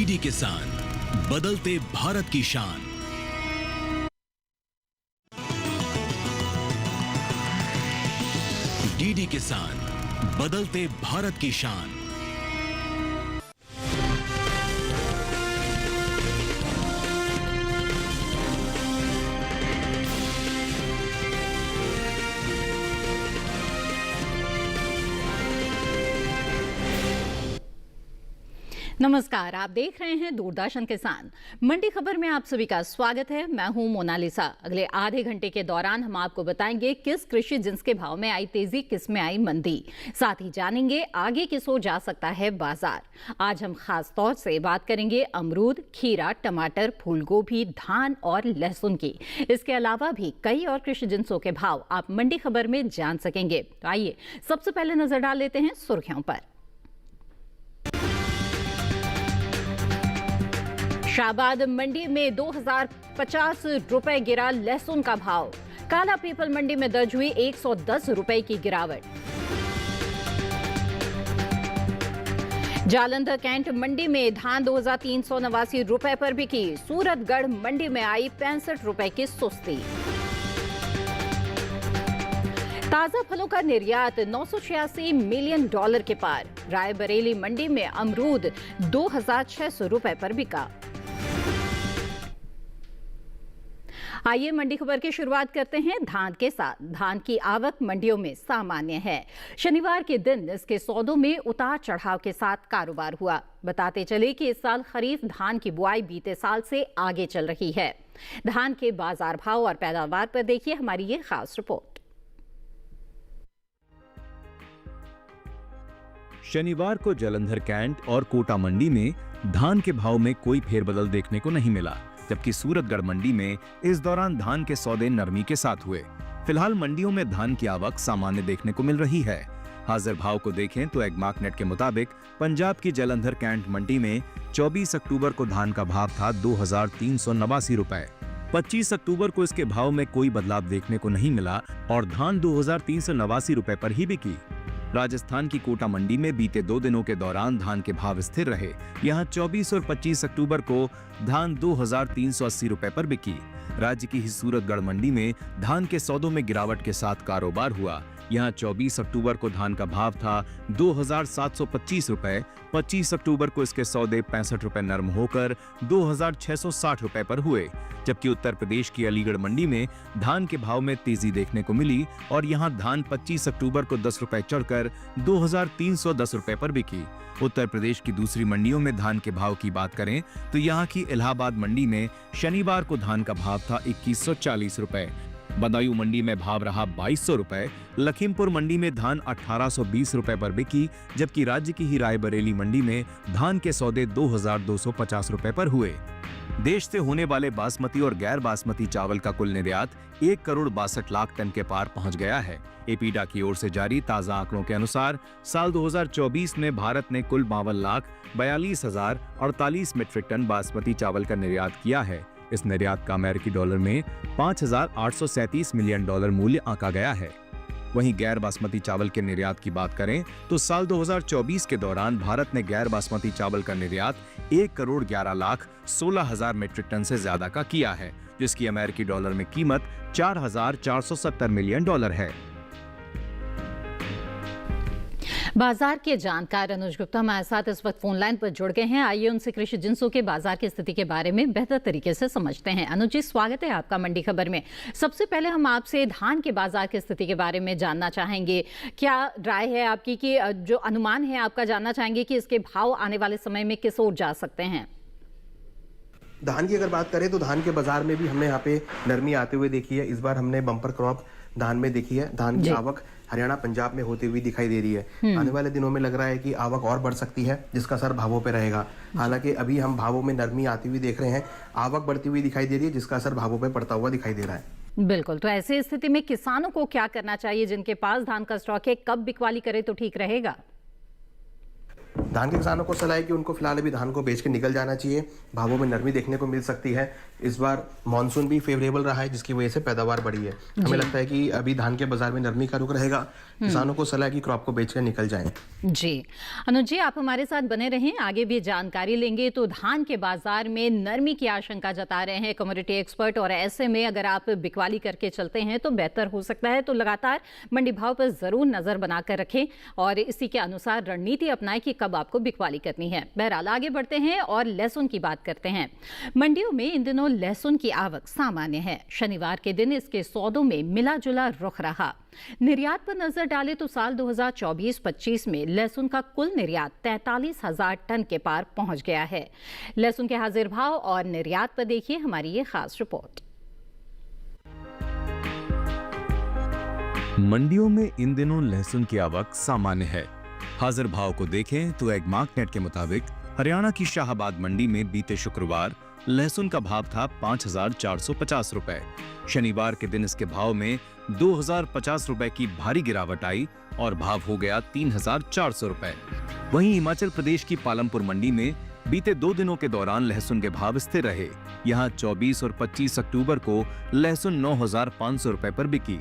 DD किसान, बदलते भारत की शान। डीडी किसान, बदलते भारत की शान। नमस्कार, आप देख रहे हैं दूरदर्शन किसान। मंडी खबर में आप सभी का स्वागत है। मैं हूं मोनालिसा। अगले आधे घंटे के दौरान हम आपको बताएंगे किस कृषि जिन्स के भाव में आई तेजी, किस में आई मंदी। साथ ही जानेंगे आगे किस ओर जा सकता है बाजार। आज हम खास तौर से बात करेंगे अमरूद, खीरा, टमाटर, फूलगोभी, धान और लहसुन की। इसके अलावा भी कई और कृषि जिन्सों के भाव आप मंडी खबर में जान सकेंगे। तो आइए सबसे पहले नजर डाल लेते हैं सुर्खियों पर। शाहबाद मंडी में 2050 रुपए गिरा लहसुन का भाव। काला पीपल मंडी में दर्ज हुई 110 रुपए की गिरावट। जालंधर कैंट मंडी में धान 2389 रुपए पर बिकी। सूरतगढ़ मंडी में आई 65 रुपए की सुस्ती। ताजा फलों का निर्यात 986 मिलियन डॉलर के पार। रायबरेली मंडी में अमरूद 2600 रुपए पर बिका। आइए मंडी खबर की शुरुआत करते हैं धान के साथ। धान की आवक मंडियों में सामान्य है। शनिवार के दिन इसके सौदों में उतार चढ़ाव के साथ कारोबार हुआ। बताते चले कि इस साल खरीफ धान की बुआई बीते साल से आगे चल रही है। धान के बाजार भाव और पैदावार पर देखिए हमारी ये खास रिपोर्ट। शनिवार को जालंधर कैंट और कोटा मंडी में धान के भाव में कोई फेरबदल देखने को नहीं मिला, जबकि सूरतगढ़ मंडी में इस दौरान धान के सौदे नरमी के साथ हुए। फिलहाल मंडियों में धान की आवक सामान्य देखने को मिल रही है। हाजिर भाव को देखें तो एग्मार्कनेट के मुताबिक पंजाब की जालंधर कैंट मंडी में 24 अक्टूबर को धान का भाव था 2389 रुपए। 25 अक्टूबर को इसके भाव में कोई बदलाव देखने को नहीं मिला और धान 2389 रुपए पर ही बिकी। राजस्थान की कोटा मंडी में बीते 2 दिनों के दौरान धान के भाव स्थिर रहे। यहां 24 और 25 अक्टूबर को धान 2380 रुपए पर बिकी। राज्य की ही सूरतगढ़ मंडी में धान के सौदों में गिरावट के साथ कारोबार हुआ। यहां 24 अक्टूबर को धान का भाव था 2725 रुपए। 25 अक्टूबर को इसके सौदे 65 रुपए नरम होकर 2660 रुपए पर हुए। जबकि उत्तर प्रदेश की अलीगढ़ मंडी में धान के भाव में तेजी देखने को मिली और यहां धान 25 अक्टूबर को 10 रुपए चढ़कर 2310 रुपए पर बिकी। उत्तर प्रदेश की दूसरी मंडियों में धान के भाव की बात करें तो यहां की इलाहाबाद मंडी में शनिवार को धान का भाव था 2140 रुपए। बदायूं मंडी में भाव रहा 2200 रुपए। लखीमपुर मंडी में धान 1820 रुपए पर बिकी, जबकि राज्य की ही रायबरेली मंडी में धान के सौदे 2250 रुपए पर हुए। देश से होने वाले बासमती और गैर बासमती चावल का कुल निर्यात 1 करोड़ 62 लाख टन के पार पहुंच गया है। एपीडा की ओर से जारी ताजा आंकड़ों के अनुसार साल 2024 में भारत ने कुल 52,42,048 मीट्रिक टन बासमती चावल का निर्यात किया है। इस निर्यात का अमेरिकी डॉलर में 5,837 मिलियन डॉलर मूल्य आंका गया है। वहीं गैर बासमती चावल के निर्यात की बात करें तो साल 2024 के दौरान भारत ने गैर बासमती चावल का निर्यात 1 करोड़ 11 लाख 16 हजार मीट्रिक टन से ज्यादा का किया है, जिसकी अमेरिकी डॉलर में कीमत 4,470 मिलियन डॉलर है। बाजार के जानकार अनुज गुप्ता हमारे साथ इस वक्त फोन लाइन पर जुड़ गए हैं। आइए उनसे कृषि जिन्सों के बाजार की स्थिति के बारे में बेहतर तरीके से समझते हैं। अनुज जी, स्वागत है आपका मंडी खबर में। सबसे पहले हम आपसे धान के बाजार की स्थिति के बारे में जानना चाहेंगे। क्या राय है आपकी कि जो अनुमान है आपका जानना चाहेंगे कि इसके भाव आने वाले समय में किस ओर जा सकते हैं? धान की अगर बात करें तो धान के बाजार में भी हमने यहाँ पे नरमी आते हुए देखी है। इस बार हमने बम्पर क्रॉप धान में देखी है। धान की आवक हरियाणा पंजाब में होती हुई दिखाई दे रही है। आने वाले दिनों में लग रहा है कि आवक और बढ़ सकती है, जिसका असर भावों पे रहेगा। हालांकि अभी हम भावों में नरमी आती हुई देख रहे हैं, आवक बढ़ती हुई दिखाई दे रही है, जिसका असर भावों पे पड़ता हुआ दिखाई दे रहा है। बिल्कुल। तो ऐसी स्थिति में किसानों को क्या करना चाहिए? जिनके पास धान का स्टॉक है, कब बिकवाली करे तो ठीक रहेगा? धान के किसानों को सलाह है कि उनको फिलहाल अभी धान को बेच के निकल जाना चाहिए। भावों में नरमी देखने को मिल सकती है। इस बार मानसून भी फेवरेबल रहा है, जिसकी वजह से पैदावार बढ़ी है। हमें लगता है कि अभी धान के बाजार में नरमी का रुख रहेगा। किसानों को सलाह है कि क्रॉप को बेच कर निकल जाएं। जी अनुज जी, आप हमारे साथ बने रहें, आगे भी जानकारी लेंगे। तो धान के बाजार में नरमी की आशंका जता रहे हैं कमोडिटी एक्सपर्ट, और ऐसे में अगर आप बिकवाली करके चलते हैं तो बेहतर हो सकता है। तो लगातार मंडी भाव पर जरूर नजर बनाकर रखें और इसी के अनुसार रणनीति अपनाएं कि कब आपको बिकवाली करनी है। बहरहाल आगे बढ़ते हैं और लहसुन की बात करते हैं। मंडियों में इन दिनों लहसुन की आवक सामान्य है। शनिवार के दिन इसके सौदों में मिला जुला रुख रहा। निर्यात पर नजर डालें तो साल 2024-25 में लहसुन का कुल निर्यात 43,000 टन के पार पहुंच गया है। लहसुन के हाजिर भाव और निर्यात पर देखिए हमारी ये खास रिपोर्ट। मंडियों में इन दिनों लहसुन की आवक सामान्य है। हाजिर भाव को देखें तो एग्मार्कनेट के मुताबिक हरियाणा की शाहाबाद मंडी में बीते शुक्रवार लहसुन का भाव था 5,450 रुपए। शनिवार के दिन इसके भाव में 2,050 रुपए की भारी गिरावट आई और भाव हो गया 3,400 रुपए। वहीं हिमाचल प्रदेश की पालमपुर मंडी में बीते 2 दिनों के दौरान लहसुन के भाव स्थिर रहे। यहाँ 24 और 25 अक्टूबर को लहसुन 9,500 रुपए पर बिकी।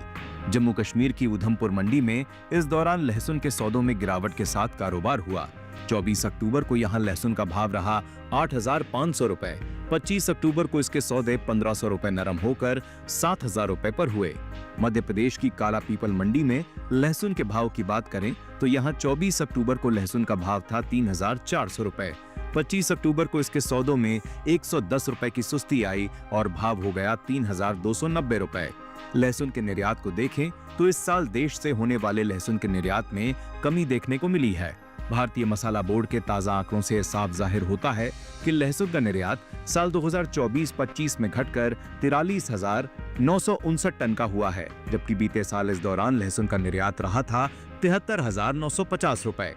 जम्मू कश्मीर की उधमपुर मंडी में इस दौरान लहसुन के सौदों में गिरावट के साथ कारोबार हुआ। 24 अक्टूबर को यहां लहसुन का भाव रहा 8,500 रुपए। 25 अक्टूबर को इसके सौदे 1,500 रुपए नरम होकर 7,000 रुपए पर हुए। मध्य प्रदेश की काला पीपल मंडी में लहसुन के भाव की बात करें तो यहां 24 अक्टूबर को लहसुन का भाव था 3,400 रुपए। 25 अक्टूबर को इसके सौदों में 110 रुपए की सुस्ती आई और भाव हो गया 3,290 रुपए। लहसुन के निर्यात को देखें तो इस साल देश से होने वाले लहसुन के निर्यात में कमी देखने को मिली है। भारतीय मसाला बोर्ड के ताजा आंकड़ों से साफ जाहिर होता है कि लहसुन का निर्यात साल 2024-25 में घटकर 43,959 टन का हुआ है, जबकि बीते साल इस दौरान लहसुन का निर्यात रहा था 73,950 रुपए।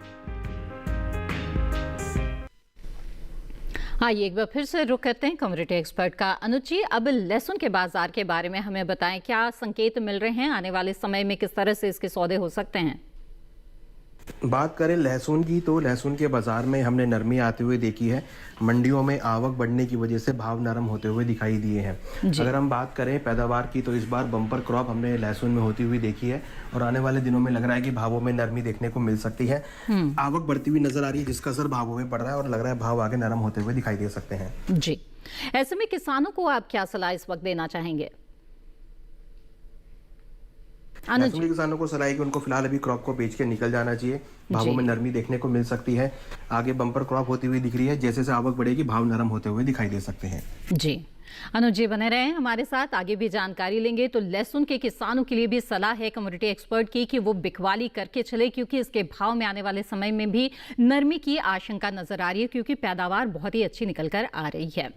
आइए एक बार फिर से रुक करते हैं कमोडिटी एक्सपर्ट का। अनुज जी, अब लहसुन के बाजार के बारे में हमें बताएं, क्या संकेत मिल रहे हैं आने वाले समय में, किस तरह से इसके सौदे हो सकते हैं? बात करें लहसुन की तो लहसुन के बाजार में हमने नरमी आते हुए देखी है। मंडियों में आवक बढ़ने की वजह से भाव नरम होते हुए दिखाई दिए हैं। अगर हम बात करें पैदावार की तो इस बार बम्पर क्रॉप हमने लहसुन में होती हुई देखी है और आने वाले दिनों में लग रहा है कि भावों में नरमी देखने को मिल सकती है। आवक बढ़ती हुई नजर आ रही है, जिसका असर भावों में पड़ रहा है और लग रहा है भाव आगे नरम होते हुए दिखाई दे सकते हैं। जी, ऐसे में किसानों को आप क्या सलाह इस वक्त देना चाहेंगे? लहसुन के किसानों को सलाह है कि उनको फिलहाल अभी क्रॉप को बेच के निकल जाना चाहिए। भावों में नरमी देखने को मिल सकती है। आगे बम्पर क्रॉप होती हुई दिख रही है, जैसे जैसे आवक बढ़ेगी भाव नरम होते हुए दिखाई दे सकते हैं। जी, अनुज जी बने रहे हमारे साथ, आगे भी जानकारी लेंगे। तो लहसुन के किसानों के लिए भी सलाह है कमोडिटी एक्सपर्ट की कि वो बिकवाली करके चले, क्योंकि इसके भाव में आने वाले समय में भी नरमी की आशंका नजर आ रही है, क्योंकि पैदावार बहुत ही अच्छी निकल कर आ रही है।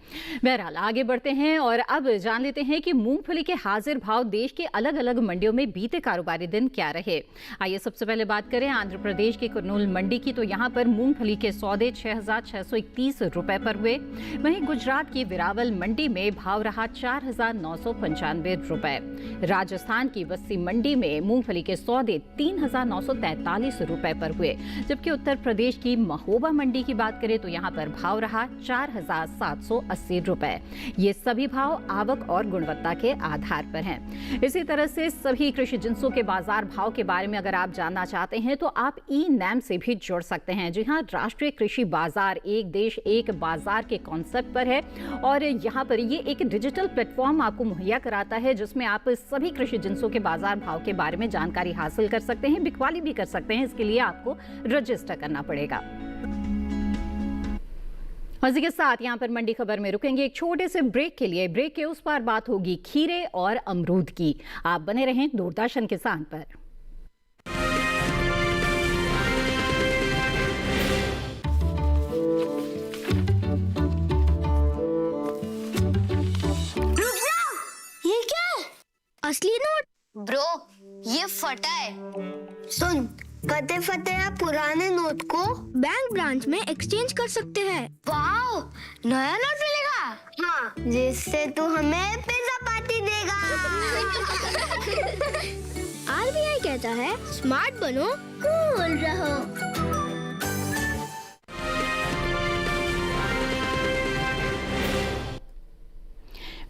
बहरहाल आगे बढ़ते हैं और अब जान लेते हैं कि मूंगफली के हाजिर भाव देश के अलग अलग मंडियों में बीते कारोबारी दिन क्या रहे। आइए सबसे पहले बात करें आंध्र प्रदेश की कुरनूल मंडी की। तो यहाँ पर मूंगफली के सौदे 6,631 रुपए पर हुए। वहीं गुजरात की वेरावल मंडी में भाव रहा 4,995 रुपए। राजस्थान की बस्सी मंडी में मूंगफली के सौदे 3,943 रुपए पर हुए, जबकि उत्तर प्रदेश की महोबा मंडी की बात करें तो यहाँ पर भाव रहा 4,780 रुपए। ये सभी भाव आवक और गुणवत्ता के आधार पर हैं। इसी तरह से सभी कृषि जिंसों के बाजार भाव के बारे में अगर आप जानना चाहते हैं तो आप ई-नैम से भी जुड़ सकते हैं। जी हाँ, राष्ट्रीय कृषि बाजार एक देश एक बाजार के कॉन्सेप्ट पर है और यहाँ पर ये एक डिजिटल प्लेटफॉर्म आपको मुहैया कराता है, जिसमें आप सभी कृषि जिंसों के बाजार भाव के बारे में जानकारी हासिल कर सकते हैं, बिकवाली भी कर सकते हैं। इसके लिए आपको रजिस्टर करना पड़ेगा। इसी के साथ यहाँ पर मंडी खबर में रुकेंगे एक छोटे से ब्रेक के लिए। ब्रेक के उस पार बात होगी खीरे और अमरूद की। आप बने रहें दूरदर्शन किसान पर। असली नोट ब्रो, ये फटा है। सुन, फटे फटे पुराने नोट को बैंक ब्रांच में एक्सचेंज कर सकते हैं। वाओ, नया नोट मिलेगा। हाँ, जिससे तू हमें पिज्जा पार्टी देगा। RBI कहता है स्मार्ट बनो, कूल रहो।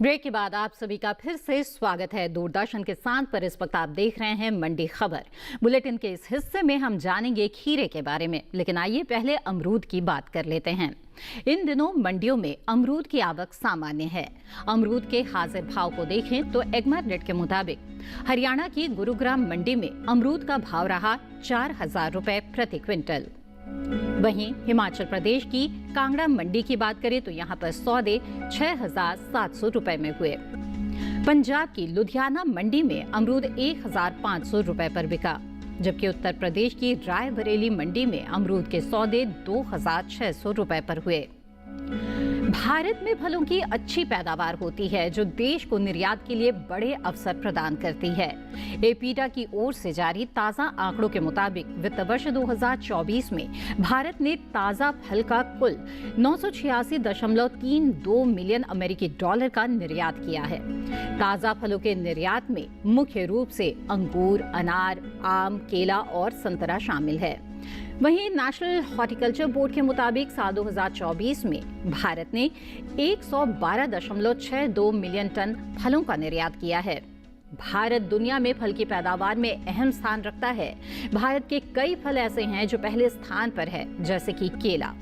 ब्रेक के बाद आप सभी का फिर से स्वागत है दूरदर्शन किसान पर। इस वक्त आप देख रहे हैं मंडी खबर। बुलेटिन के इस हिस्से में हम जानेंगे खीरे के बारे में, लेकिन आइए पहले अमरूद की बात कर लेते हैं। इन दिनों मंडियों में अमरूद की आवक सामान्य है। अमरूद के हाजिर भाव को देखें तो एग्मार्ट के मुताबिक हरियाणा की गुरुग्राम मंडी में अमरूद का भाव रहा 4,000 रुपए प्रति क्विंटल। वहीं हिमाचल प्रदेश की कांगड़ा मंडी की बात करें तो यहाँ पर सौदे 6,700 रुपए में हुए। पंजाब की लुधियाना मंडी में अमरूद 1,500 रुपए पर बिका, जबकि उत्तर प्रदेश की रायबरेली मंडी में अमरूद के सौदे 2,600 रुपए पर हुए। भारत में फलों की अच्छी पैदावार होती है, जो देश को निर्यात के लिए बड़े अवसर प्रदान करती है। एपीडा की ओर से जारी ताजा आंकड़ों के मुताबिक वित्त वर्ष 2024 में भारत ने ताजा फल का कुल 986.32 मिलियन अमेरिकी डॉलर का निर्यात किया है। ताजा फलों के निर्यात में मुख्य रूप से अंगूर, अनार, आम, केला और संतरा शामिल है। वहीं नेशनल हॉर्टिकल्चर बोर्ड के मुताबिक साल 2024 में भारत ने 112.62 मिलियन टन फलों का निर्यात किया है। भारत दुनिया में फल की पैदावार में अहम स्थान रखता है। भारत के कई फल ऐसे हैं जो पहले स्थान पर है, जैसे कि केला।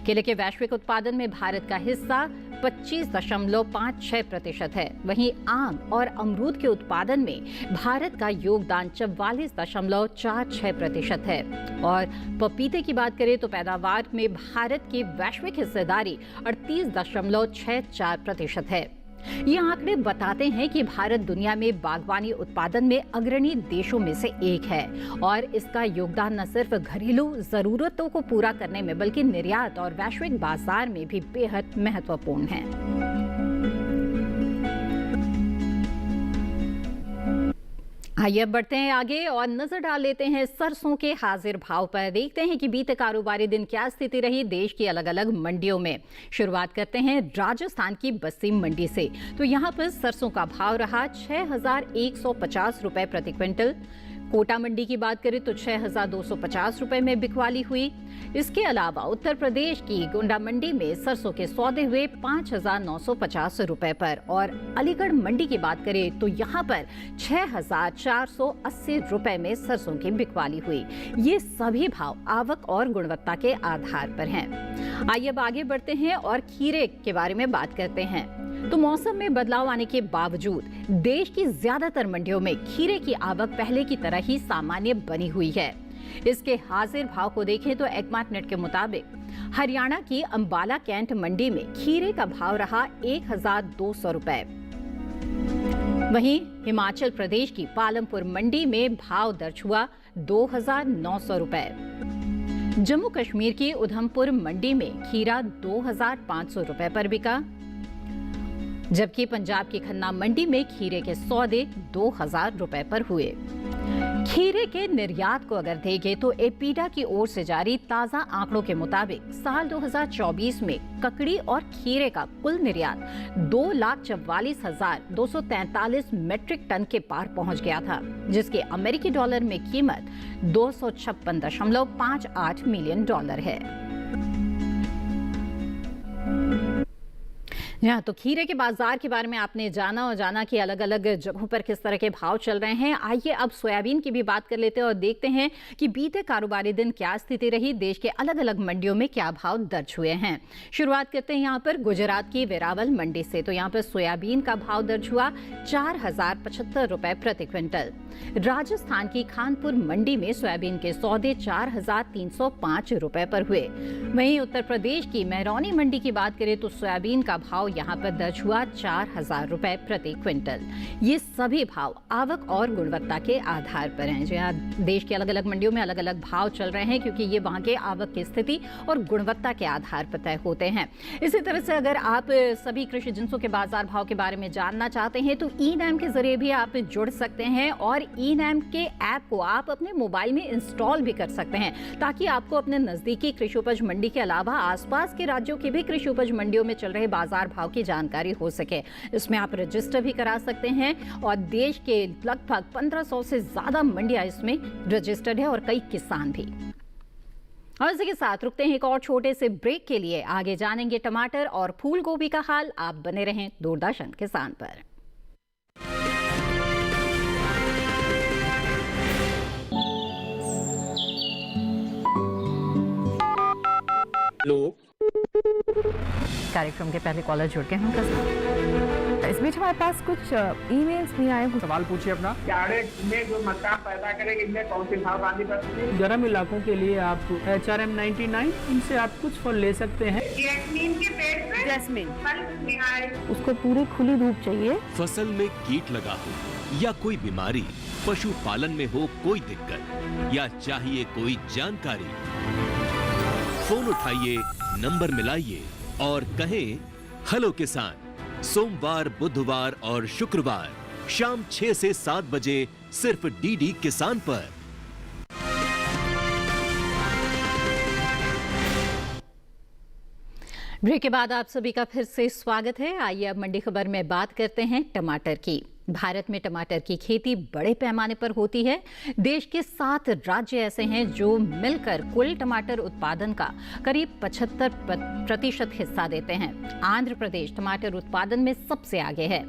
केले के वैश्विक उत्पादन में भारत का हिस्सा 25.56% है। वहीं आम और अमरूद के उत्पादन में भारत का योगदान 44.46% है। और पपीते की बात करें तो पैदावार में भारत की वैश्विक हिस्सेदारी 38.64% है। ये आंकड़े बताते हैं कि भारत दुनिया में बागवानी उत्पादन में अग्रणी देशों में से एक है और इसका योगदान न सिर्फ घरेलू जरूरतों को पूरा करने में बल्कि निर्यात और वैश्विक बाजार में भी बेहद महत्वपूर्ण है। आइए अब बढ़ते हैं आगे और नजर डाल लेते हैं सरसों के हाजिर भाव पर। देखते हैं कि बीते कारोबारी दिन क्या स्थिति रही देश की अलग अलग मंडियों में। शुरुआत करते हैं राजस्थान की बस्सी मंडी से। तो यहाँ पर सरसों का भाव रहा 6,150 रुपए प्रति क्विंटल। कोटा मंडी की बात करें तो 6,250 रुपए में बिकवाली हुई। इसके अलावा उत्तर प्रदेश की गोंडा मंडी में सरसों के सौदे हुए 5,950 रुपए पर और अलीगढ़ मंडी की बात करें तो यहाँ पर 6,480 रुपए में सरसों की बिकवाली हुई। ये सभी भाव आवक और गुणवत्ता के आधार पर हैं। आइए अब आगे बढ़ते हैं और खीरे के बारे में बात करते हैं। तो मौसम में बदलाव आने के बावजूद देश की ज्यादातर मंडियों में खीरे की आवक पहले की तरह ही सामान्य बनी हुई है। इसके हाजिर भाव को देखें तो एग्मार्ट के मुताबिक हरियाणा की अंबाला कैंट मंडी में खीरे का भाव रहा 1,200 रुपए। वहीं हिमाचल प्रदेश की पालमपुर मंडी में भाव दर्ज हुआ 2,900 रुपए। जम्मू कश्मीर की उधमपुर मंडी में खीरा 2,500 रुपए पर बिका, जबकि पंजाब की खन्ना मंडी में खीरे के सौदे 2,000 रुपए पर हुए। खीरे के निर्यात को अगर देखें तो एपीडा की ओर से जारी ताजा आंकड़ों के मुताबिक साल 2024 में ककड़ी और खीरे का कुल निर्यात 2,44,243 मीट्रिक टन के पार पहुंच गया था, जिसके अमेरिकी डॉलर में कीमत 256.58 मिलियन डॉलर है। यहाँ तो खीरे के बाजार के बारे में आपने जाना कि अलग अलग जगहों पर किस तरह के भाव चल रहे हैं। आइए अब सोयाबीन की भी बात कर लेते हैं और देखते हैं कि बीते कारोबारी दिन क्या स्थिति रही, देश के अलग अलग मंडियों में क्या भाव दर्ज हुए हैं। शुरुआत करते हैं यहाँ पर गुजरात की वेरावल मंडी से। तो यहाँ पर सोयाबीन का भाव दर्ज हुआ 4,075 रुपए प्रति क्विंटल। राजस्थान की खानपुर मंडी में सोयाबीन के सौदे 4,305 रुपए पर हुए। वहीं उत्तर प्रदेश की महरौनी मंडी की बात करें तो सोयाबीन का भाव यहाँ पर दर्ज हुआ 4,000 रुपए प्रति क्विंटल। ये सभी भाव आवक और गुणवत्ता के आधार पर हैं। जो यहाँ देश की अलग अलग मंडियों में अलग अलग भाव चल रहे हैं, क्योंकि ये वहाँ के आवक की स्थिति और गुणवत्ता के आधार पर तय होते हैं। इसी तरह से अगर आप सभी कृषि जिंसों के बाजार भाव के बारे में जानना चाहते हैं तो ई-नैम के जरिए भी आप जुड़ सकते हैं और ई-नैम के ऐप को आप अपने मोबाइल में इंस्टॉल भी कर सकते हैं, ताकि आपको अपने नजदीकी कृषि उपज मंडी के अलावा आसपास के राज्यों की भी कृषि उपज मंडियों में चल रहे बाजार भाव की जानकारी हो सके। इसमें आप रजिस्टर भी करा सकते हैं और देश के लगभग 1500 से ज्यादा मंडियां इसमें रजिस्टर्ड है और कई किसान भी। और इसी के साथ रुकते हैं एक और छोटे से ब्रेक के लिए। आगे जानेंगे टमाटर और फूल गोभी का हाल। आप बने रहें दूरदर्शन किसान पर। कार्यक्रम के पहले कॉलर जुड़ के हम इस बीच हमारे पास कुछ ईमेल्स भी आए। सवाल पूछिए अपना। कैरेट में जो मक्का पैदा करेंगे इनमें कौन सी खाद डालनी पड़ती है? गर्म इलाकों के लिए आप HRM 99 इनसे आप कुछ फल ले सकते हैं। जैस्मीन के पेड़ पे जैस्मीन फल नहीं आए। उसको पूरी खुली धूप चाहिए। फसल में कीट लगा हो या कोई बीमारी, पशुपालन में हो कोई दिक्कत या चाहिए कोई जानकारी, फोन उठाइए, नंबर मिलाइए और कहें हेलो किसान। सोमवार, बुधवार और शुक्रवार शाम 6 से 7 बजे सिर्फ DD किसान पर। ब्रेक के बाद आप सभी का फिर से स्वागत है। आइए अब मंडी खबर में बात करते हैं टमाटर की। भारत में टमाटर की खेती बड़े पैमाने पर होती है। देश के 7 राज्य ऐसे हैं जो मिलकर कुल टमाटर उत्पादन का करीब 75% हिस्सा देते हैं। आंध्र प्रदेश टमाटर उत्पादन में सबसे आगे है।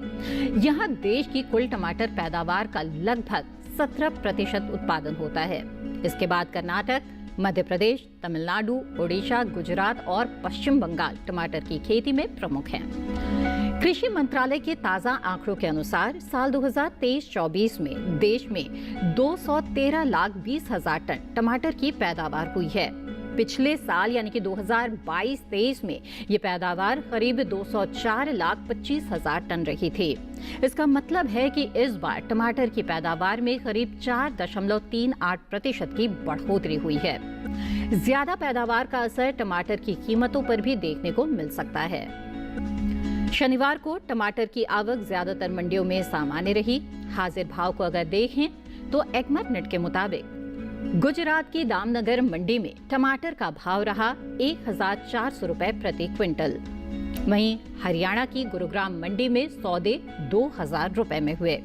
यहाँ देश की कुल टमाटर पैदावार का लगभग 17% उत्पादन होता है। इसके बाद कर्नाटक, मध्य प्रदेश, तमिलनाडु, ओडिशा, गुजरात और पश्चिम बंगाल टमाटर की खेती में प्रमुख हैं। कृषि मंत्रालय के ताजा आंकड़ों के अनुसार साल 2023-24 में देश में 213,20,000 टन टमाटर की पैदावार हुई है। पिछले साल यानी कि 2022-23 में ये पैदावार करीब 204,25,000 टन रही थी। इसका मतलब है कि इस बार टमाटर की पैदावार में करीब 4.38% की बढ़ोतरी हुई है। ज्यादा पैदावार का असर टमाटर की कीमतों पर भी देखने को मिल सकता है। शनिवार को टमाटर की आवक ज्यादातर मंडियों में सामान्य रही। हाजिर भाव को अगर देखें तो एक्मर्ट के मुताबिक गुजरात की दामनगर मंडी में टमाटर का भाव रहा 1,400 रुपए प्रति क्विंटल। वहीं हरियाणा की गुरुग्राम मंडी में सौदे 2,000 रुपए में हुए।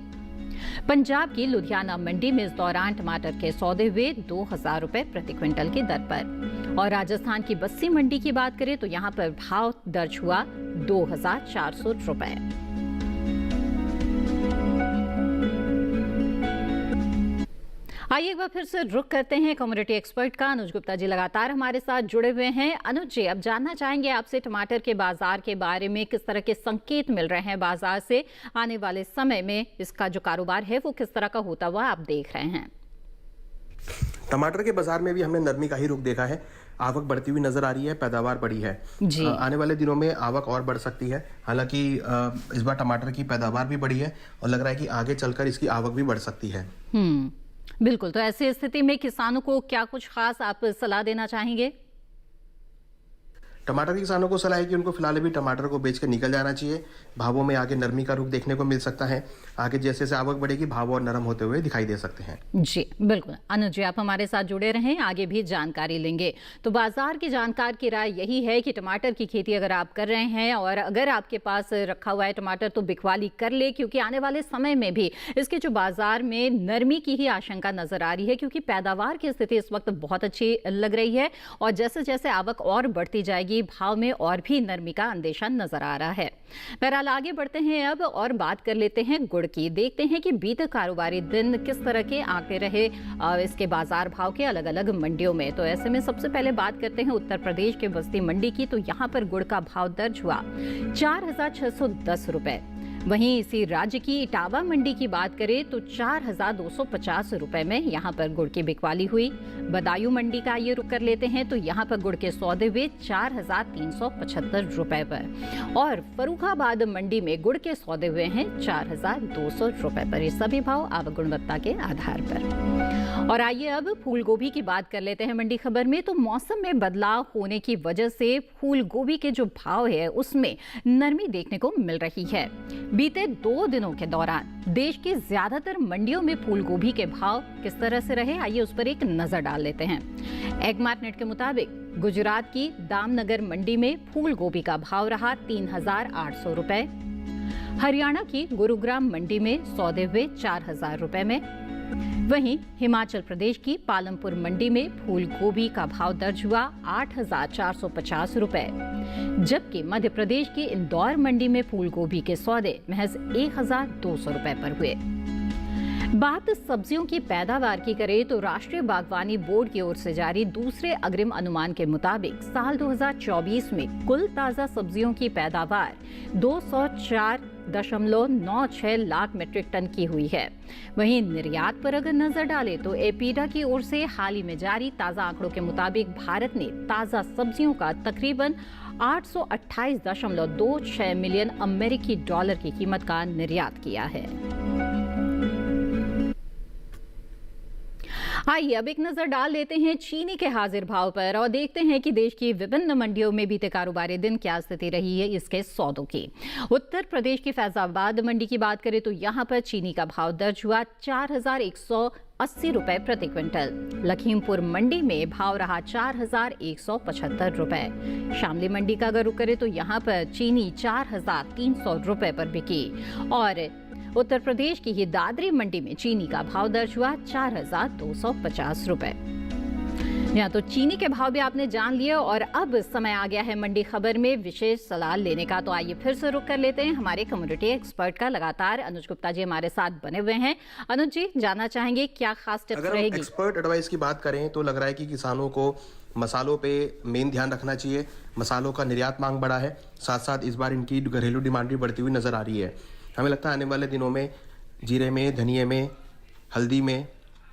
पंजाब की लुधियाना मंडी में इस दौरान टमाटर के सौदे हुए 2,000 रुपए प्रति क्विंटल की दर पर। और राजस्थान की बस्सी मंडी की बात करें तो यहाँ पर भाव दर्ज हुआ 2,400 रुपए। आइए एक बार फिर से रुख करते हैं कम्युनिटी एक्सपर्ट का। अनुज गुप्ता जी लगातार हमारे साथ जुड़े हुए हैं। अनुज जी, अब जानना चाहेंगे आपसे टमाटर के बाजार के बारे में, किस तरह के संकेत मिल रहे हैं बाजार से, आने वाले समय में इसका जो कारोबार है वो किस तरह का होता हुआ आप देख रहे हैं? टमाटर के बाजार में भी हमने नरमी का ही रुख देखा है। आवक बढ़ती हुई नजर आ रही है, पैदावार बढ़ी है जी। आने वाले दिनों में आवक और बढ़ सकती है। हालांकि इस बार टमाटर की पैदावार भी बढ़ी है और लग रहा है कि आगे चलकर इसकी आवक भी बढ़ सकती है। बिल्कुल। तो ऐसी स्थिति में किसानों को क्या कुछ खास आप सलाह देना चाहेंगे? टमाटर के किसानों को सलाह है कि उनको फिलहाल भी टमाटर को बेचकर निकल जाना चाहिए। भावों में आगे नरमी का रुख देखने को मिल सकता है। आगे जैसे जैसे आवक बढ़ेगी भाव और नरम होते हुए दिखाई दे सकते हैं। जी बिल्कुल। अनुज जी, आप हमारे साथ जुड़े रहें, आगे भी जानकारी लेंगे। तो बाजार के जानकार की राय यही है कि टमाटर की खेती अगर आप कर रहे हैं और अगर आपके पास रखा हुआ है टमाटर तो बिकवाली कर ले, क्योंकि आने वाले समय में भी इसके जो बाजार में नरमी की ही आशंका नजर आ रही है, क्योंकि पैदावार की स्थिति इस वक्त बहुत अच्छी लग रही है और जैसे जैसे आवक और बढ़ती जाएगी भाव में और भी नरमी का अंदेशा नजर आ रहा है। बहरहाल आगे बढ़ते हैं अब और बात कर लेते हैं गुड़ की। देखते हैं कि बीते कारोबारी दिन किस तरह के आंकड़े रहे इसके बाजार भाव के अलग अलग मंडियों में। तो ऐसे में सबसे पहले बात करते हैं उत्तर प्रदेश के बस्ती मंडी की। तो यहाँ पर गुड़ का भाव दर्ज हुआ 4,610 रुपए। वहीं इसी राज्य की इटावा मंडी की बात करें तो 4,250 रुपए में यहाँ पर गुड़ की बिकवाली हुई। बदायूं मंडी का ये रुख कर लेते हैं तो यहाँ पर गुड़ के सौदे हुए 4,375 रुपए पर और फर्रुखाबाद मंडी में गुड़ के सौदे हुए हैं 4,200 रुपए पर। ये सभी भाव आवक गुणवत्ता के आधार पर। और आइए अब फूल गोभी की बात कर लेते हैं मंडी खबर में। तो मौसम में बदलाव होने की वजह से फूल गोभी के जो भाव है उसमें नरमी देखने को मिल रही है। बीते 2 दिनों के दौरान देश की ज्यादातर मंडियों में फूल गोभी के भाव किस तरह से रहे, आइए उस पर एक नजर डाल लेते हैं। एगमार्ट के मुताबिक गुजरात की दामनगर मंडी में फूल गोभी का भाव रहा 3,800 रुपए। हरियाणा की गुरुग्राम मंडी में सौदे हुए 4,000 रुपए में। वहीं हिमाचल प्रदेश की पालमपुर मंडी में फूल गोभी का भाव दर्ज हुआ 8,450 रुपए, जबकि मध्य प्रदेश की इंदौर मंडी में फूल गोभी के सौदे महज 1,200 रुपए पर हुए। बात सब्जियों की पैदावार की करें तो राष्ट्रीय बागवानी बोर्ड की ओर से जारी दूसरे अग्रिम अनुमान के मुताबिक साल 2024 में कुल ताजा सब्जियों की पैदावार 204.96 लाख मीट्रिक टन की हुई है। वहीं निर्यात पर अगर नजर डालें तो एपीडा की ओर से हाल ही में जारी ताजा आंकड़ों के मुताबिक भारत ने ताजा सब्जियों का तकरीबन 828.26 मिलियन अमेरिकी डॉलर की कीमत का निर्यात किया है। आइए अब एक नजर डाल लेते हैं चीनी के हाजिर भाव पर और देखते हैं कि देश की विभिन्न मंडियों में बीते कारोबारी दिन क्या स्थिति रही है इसके सौदों की। उत्तर प्रदेश की फैजाबाद मंडी की बात करें तो यहां पर चीनी का भाव दर्ज हुआ 4,180 रुपए प्रति क्विंटल। लखीमपुर मंडी में भाव रहा 4,175 रुपए। शामली मंडी का अगर रुख करें तो यहां पर चीनी 4,300 रुपए पर बिकी और उत्तर प्रदेश की ही दादरी मंडी में चीनी का भाव दर्ज हुआ 4,250 रुपए। यहाँ तो चीनी के भाव भी आपने जान लिए और अब समय आ गया है मंडी खबर में विशेष सलाह लेने का। तो आइए फिर से रुक कर लेते हैं हमारे कम्युनिटी एक्सपर्ट का। लगातार अनुज गुप्ता जी हमारे साथ बने हुए हैं। अनुज जी, जानना चाहेंगे क्या खास टिप्स अगर रहेगी? एक्सपर्ट एडवाइस की बात करें तो लग रहा है कि किसानों को मसालों पे मेन ध्यान रखना चाहिए। मसालों का निर्यात मांग बढ़ा है, साथ साथ इस बार इनकी घरेलू डिमांड भी बढ़ती हुई नजर आ रही है। हमें लगता है आने वाले दिनों में जीरे में, धनिये में, हल्दी में,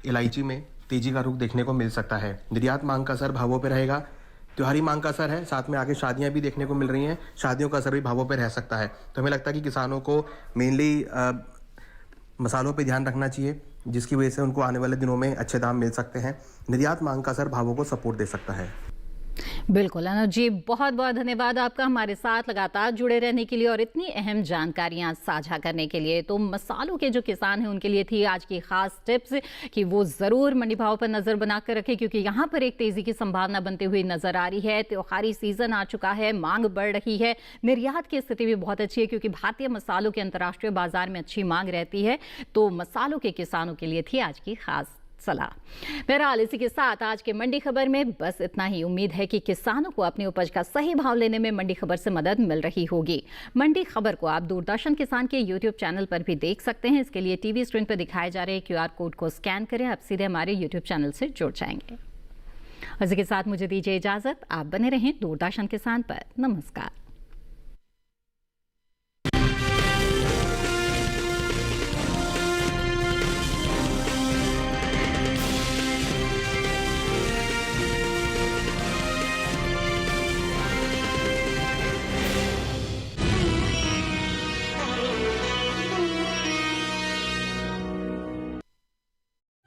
इलायची में तेजी का रुख देखने को मिल सकता है। निर्यात मांग का असर भावों पर रहेगा, त्योहारी मांग का असर है, साथ में आगे शादियां भी देखने को मिल रही हैं, शादियों का असर भी भावों पर रह सकता है। तो हमें लगता है कि किसानों को मेनली मसालों पे ध्यान रखना चाहिए, जिसकी वजह से उनको आने वाले दिनों में अच्छे दाम मिल सकते हैं। निर्यात मांग का असर भावों को सपोर्ट दे सकता है। बिल्कुल अनुज जी, बहुत बहुत धन्यवाद आपका हमारे साथ लगातार जुड़े रहने के लिए और इतनी अहम जानकारियां साझा करने के लिए। तो मसालों के जो किसान हैं उनके लिए थी आज की खास टिप्स कि वो जरूर मंडी भाव पर नजर बनाकर रखें, क्योंकि यहां पर एक तेजी की संभावना बनती हुई नजर आ रही है। त्योहारी सीजन आ चुका है, मांग बढ़ रही है, निर्यात की स्थिति भी बहुत अच्छी है क्योंकि भारतीय मसालों के अंतर्राष्ट्रीय बाजार में अच्छी मांग रहती है। तो मसालों के किसानों के लिए थी आज की खास सलाह। बहरहाल इसी के साथ आज के मंडी खबर में बस इतना ही। उम्मीद है कि किसानों को अपनी उपज का सही भाव लेने में मंडी खबर से मदद मिल रही होगी। मंडी खबर को आप दूरदर्शन किसान के यूट्यूब चैनल पर भी देख सकते हैं। इसके लिए टीवी स्क्रीन पर दिखाए जा रहे QR कोड को स्कैन करें, आप सीधे हमारे यूट्यूब चैनल से जुड़ जाएंगे। इसी के साथ मुझे दीजिए इजाजत, आप बने रहें दूरदर्शन किसान पर। नमस्कार।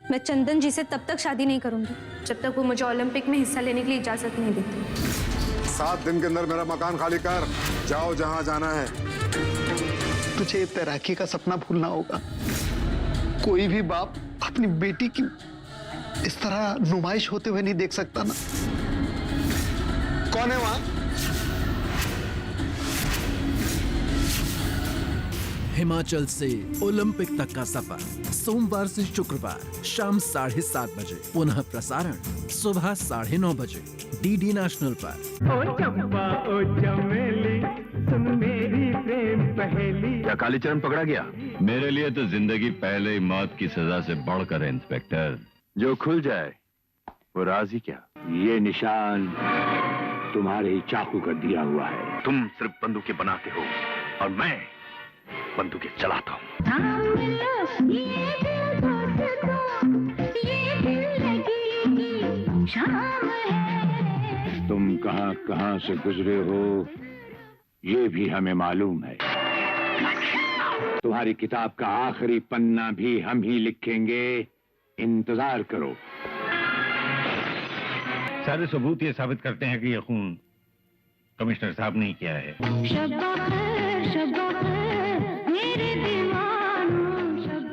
मैं चंदन जी से तब तक शादी नहीं करूंगी जब तक वो मुझे ओलंपिक में हिस्सा लेने के लिए इजाजत नहीं देते। 7 दिन के अंदर मेरा मकान खाली कर, जाओ जहां जाना है। तुझे तैराकी का सपना भूलना होगा। कोई भी बाप अपनी बेटी की इस तरह नुमाइश होते हुए नहीं देख सकता ना। कौन है वहां? हिमाचल से ओलंपिक तक का सफर सोमवार से शुक्रवार शाम 7:30 बजे, पुनः प्रसारण सुबह 9:30 बजे DD नेशनल पर। ओ चंपा ओ चमेली सुन मेरी प्रेम पहेली। क्या कालीचरण पकड़ा गया? मेरे लिए तो जिंदगी पहले ही मौत की सजा से बढ़कर है इंस्पेक्टर। जो खुल जाए वो राज ही क्या। ये निशान तुम्हारे ही चाकू का दिया हुआ है। तुम सिर्फ बंदूकें बनाते हो और मैं बंदूकें चलाता हूँ। तुम कहां कहां से गुजरे हो ये भी हमें मालूम है। तुम्हारी किताब का आखिरी पन्ना भी हम ही लिखेंगे, इंतजार करो। सारे सबूत ये साबित करते हैं कि ये खून कमिश्नर साहब ने किया है।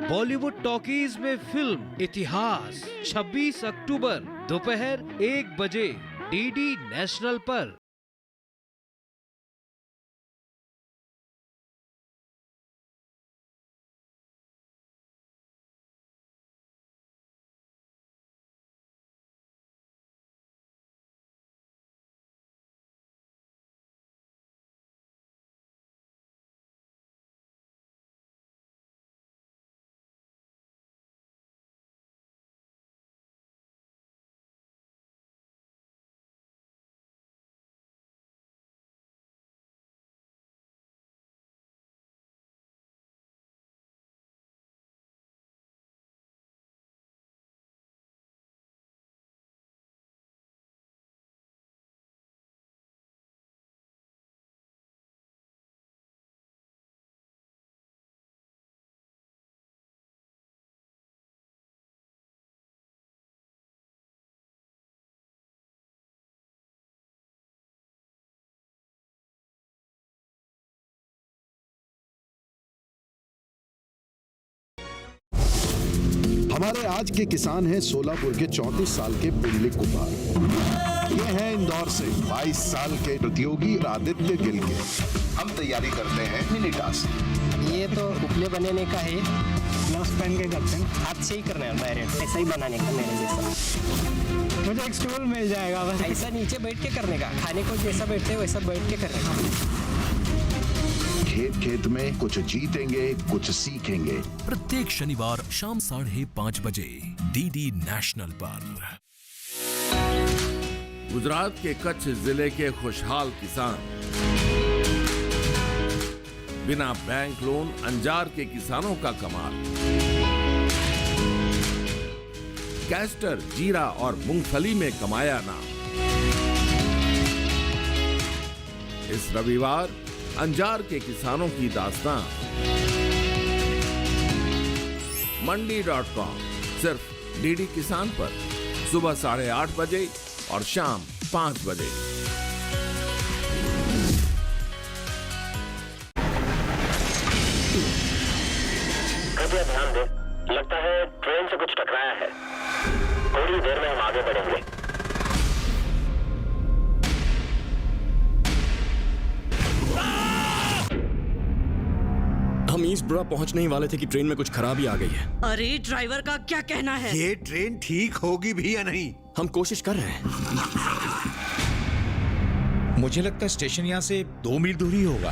बॉलीवुड टॉकीज में फिल्म इतिहास 26 अक्टूबर दोपहर 1 बजे DD नेशनल पर। हमारे आज के किसान हैं सोलापुर के 34 साल के पिंगली कुमार। ये हैं इंदौर से 22 साल के प्रतियोगी आदित्य गिल के। हम तैयारी करते हैं मिनी टास्क। ये तो उपले बनाने का है, ग्लव्स पहन के करते हैं, हाथ से ही करना है डायरेक्ट, ऐसा ही बनाने का मेरे जैसा। मुझे एक स्टूल मिल जाएगा बस, ऐसा नीचे बैठ के करने का, खाने को जैसा बैठते हैं वैसा बैठ के करने का। खेत खेत में कुछ जीतेंगे कुछ सीखेंगे। प्रत्येक शनिवार शाम 5:30 बजे डीडी नेशनल पर। गुजरात के कच्छ जिले के खुशहाल किसान बिना बैंक लोन अंजार के किसानों का कमाल। कैस्टर, जीरा और मूंगफली में कमाया नाम। इस रविवार अंजार के किसानों की दास्तान। मंडी.com सिर्फ डीडी किसान पर सुबह 8:30 बजे और शाम 5 बजे। कृपया ध्यान दें, लगता है ट्रेन से कुछ टकराया है। थोड़ी देर में हम आगे बढ़ेंगे। हम ईस्टब्रा पहुंचने ही वाले थे कि ट्रेन में कुछ खराबी आ गई है। अरे ड्राइवर का क्या कहना है? ये ट्रेन ठीक होगी भी या नहीं? हम कोशिश कर रहे हैं। मुझे लगता है स्टेशन यहाँ से 2 मील दूरी होगा।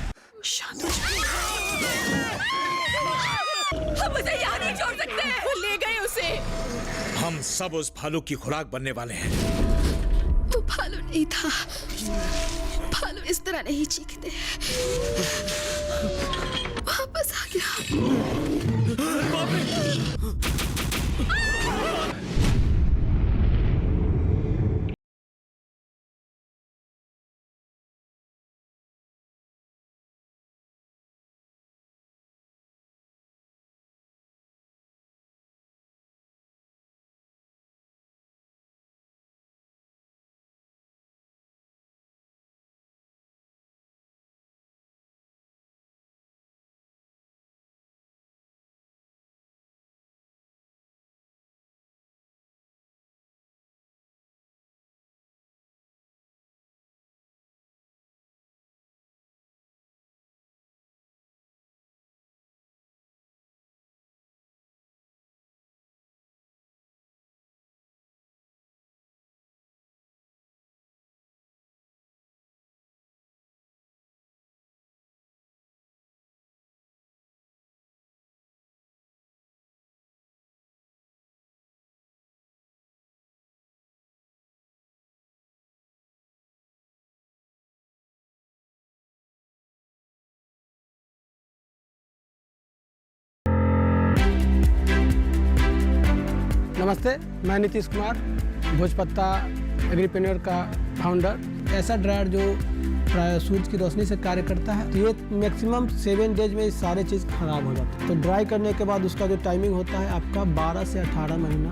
हम उसे यहाँ नहीं छोड़ सकते। वो ले गए उसे। हम सब उस भालू की खुराक बनने वाले हैं। वो भालू नहीं था। भालू इस तरह नहीं चीखते। वापस आ गया। नमस्ते, मैं नीतीश कुमार, भोजपत्ता एग्रीप्रेन्योर का फाउंडर। ऐसा ड्रायर जो सूरज की रोशनी से कार्य करता है, तो ये मैक्सिमम 7 डेज में सारे चीज़ खराब हो जाता है। तो ड्राई करने के बाद उसका जो टाइमिंग होता है आपका 12 से 18 महीना,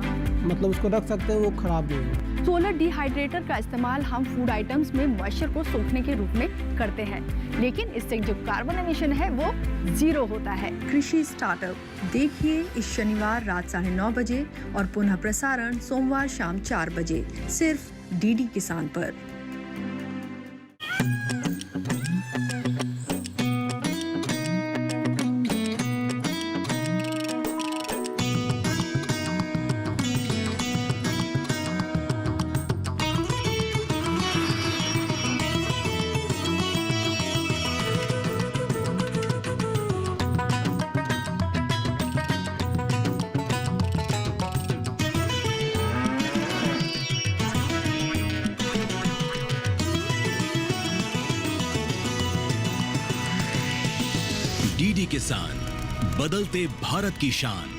मतलब उसको रख सकते हैं, वो खराब नहीं होगा। सोलर डिहाइड्रेटर का इस्तेमाल हम फूड आइटम्स में मॉइस्चर को सोखने के रूप में करते हैं, लेकिन इससे जो कार्बन एमिशन है वो 0 होता है। कृषि स्टार्टअप देखिए इस शनिवार रात 9:30 बजे और पुनः प्रसारण सोमवार शाम 4 बजे सिर्फ डीडी किसान पर। डीडी किसान, बदलते भारत की शान।